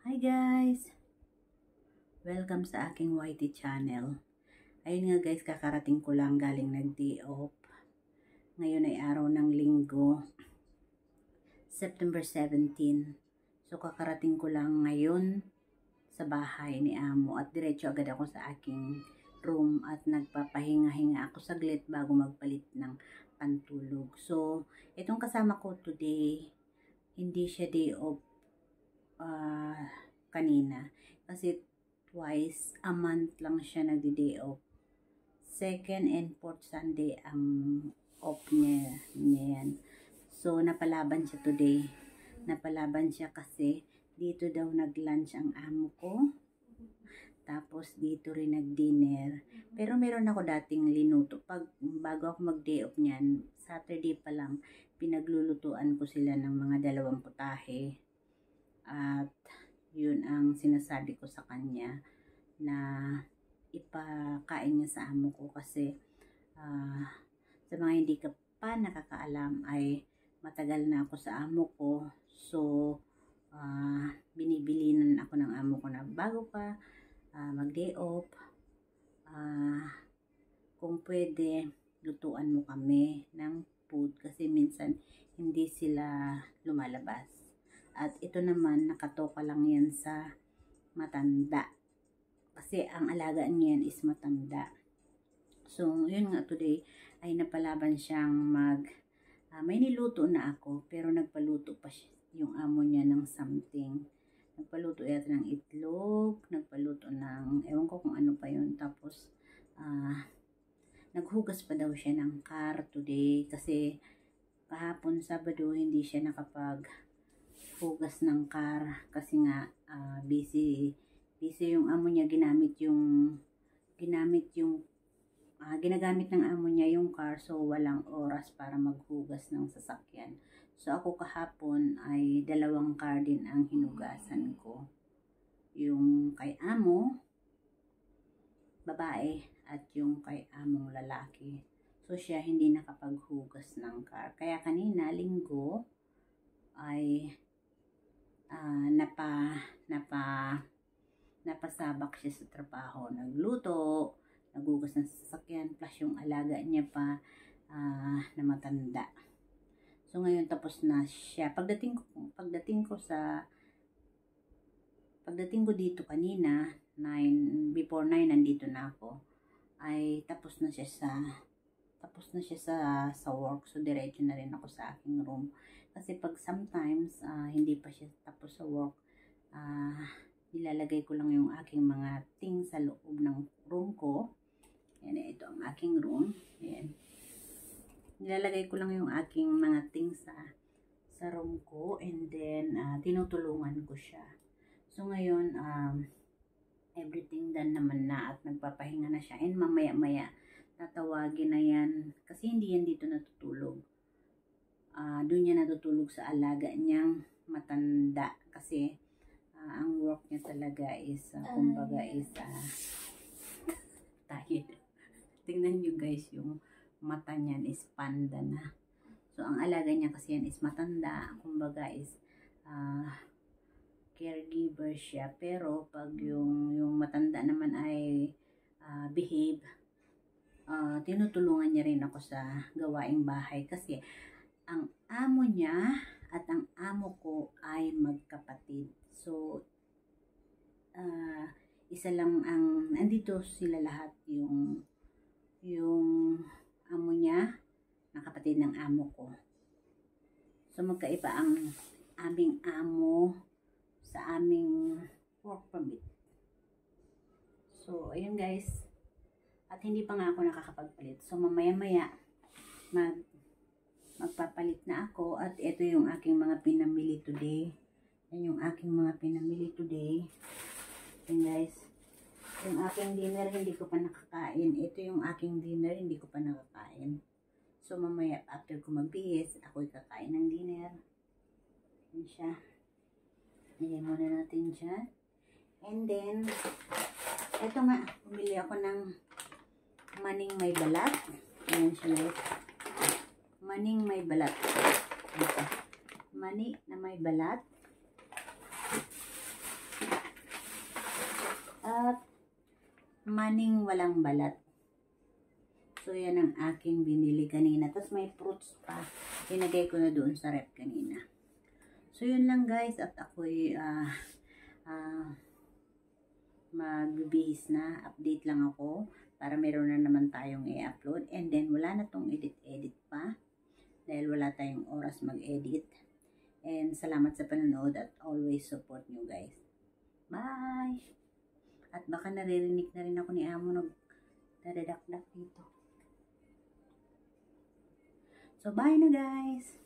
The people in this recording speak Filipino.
Hi guys! Welcome sa aking YT channel. Ayun nga guys, kakarating ko lang galing nag-day off. Ngayon ay araw ng linggo, September 17. So kakarating ko lang ngayon sa bahay ni Amo at diretso agad ako sa aking room at nagpapahinga-hinga ako saglit bago magpalit ng pantulog. So itong kasama ko today, hindi siya day off kanina kasi twice a month lang siya nagdi-day off. Second and fourth Sunday ang off niya yan. So napalaban siya today. Napalaban siya kasi dito daw nag-lunch ang amo ko. Tapos dito rin nag-dinner. Pero meron ako dating linuto. Bago ako mag-day off niyan, Saturday pa lang, pinaglulutuan ko sila ng mga 2 putahe. At yun ang sinasabi ko sa kanya na ipakain niya sa amo ko kasi sa mga hindi ka pa nakakaalam ay matagal na ako sa amo ko. So binibilinan ako ng amo ko na bago ka mag-day off, kung pwede lutuan mo kami ng food kasi minsan hindi sila lumalabas. At ito naman, nakatoka lang yan sa matanda. Kasi ang alaga niyan is matanda. So, yun nga today, ay napalaban siyang may niluto na ako, pero nagpaluto pa siya, yung amo niya ng something. Nagpaluto yata ng itlog, nagpaluto ng, ewan ko kung ano pa yun. Tapos, naghugas pa daw siya ng car today, kasi kahapon, Sabado, hindi siya hugas ng car kasi nga busy yung amo niya, ginagamit ng amo niya yung car, so walang oras para maghugas ng sasakyan. So ako kahapon ay 2 car din ang hinugasan ko, yung kay amo babae at yung kay among lalaki. So siya hindi nakapaghugas ng car, kaya kanina Linggo ay napasabak siya sa trabaho, nagluto, naghugas ng sasakyan, plus yung alaga niya pa na matanda. So ngayon tapos na siya. Pagdating ko dito kanina, before 9 nandito na ako, ay tapos na siya sa work. So diretso na rin ako sa aking room. Kasi pag sometimes hindi pa siya tapos sa work, nilalagay ko lang yung aking mga things sa loob ng room ko. Yan, ito ang aking room. Yan. Nilalagay ko lang yung aking mga things sa room ko, and then tinutulungan ko siya. So ngayon, everything done naman na at nagpapahinga na siya, and mamaya-maya tatawagin na yan kasi hindi yan dito natutulog. Doon niya natutulog sa alaga niyang matanda kasi ang work niya talaga is kumbaga is tired. Tingnan niyo guys, yung mata niyan is panda na. So ang alaga niya kasi yan is matanda, kumbaga is caregiver siya. Pero pag yung matanda naman ay behave, tinutulungan niya rin ako sa gawaing bahay kasi ang amo niya at ang amo ko ay magkapatid. So isa lang ang andito sila lahat, yung amo niya na kapatid ng amo ko. So magkaiba ang aming amo sa aming work permit. So ayun guys, at hindi pa nga ako nakakapagpalit. So mamaya-maya magpapalit na ako. At ito yung aking mga pinamili today. Yan yung aking mga pinamili today. And guys, yung aking dinner hindi ko pa nakakain. Ito yung aking dinner, hindi ko pa nakakain. So mamaya after ko magbihis, ako'y kakain ng dinner. Yan siya. Lagyan muna natin dyan. And then, ito nga, bumili ako ng maning may balat. Ayan siya guys. Maning may balat. Ito. Mani na may balat. maning walang balat. So, yan ang aking binili kanina. Tapos may fruits pa. Inagay ko na doon sa rep kanina. So, yun lang guys. At ako'y magbibihis na. Update lang ako. Para meron na naman tayong i-upload. And then, wala na tong edit-edit pa. Dahil wala tayong oras mag-edit. And salamat sa panonood at always support nyo guys. Bye! At baka naririnig na rin ako ni Amo nagdadakdak dito. So, bye na guys!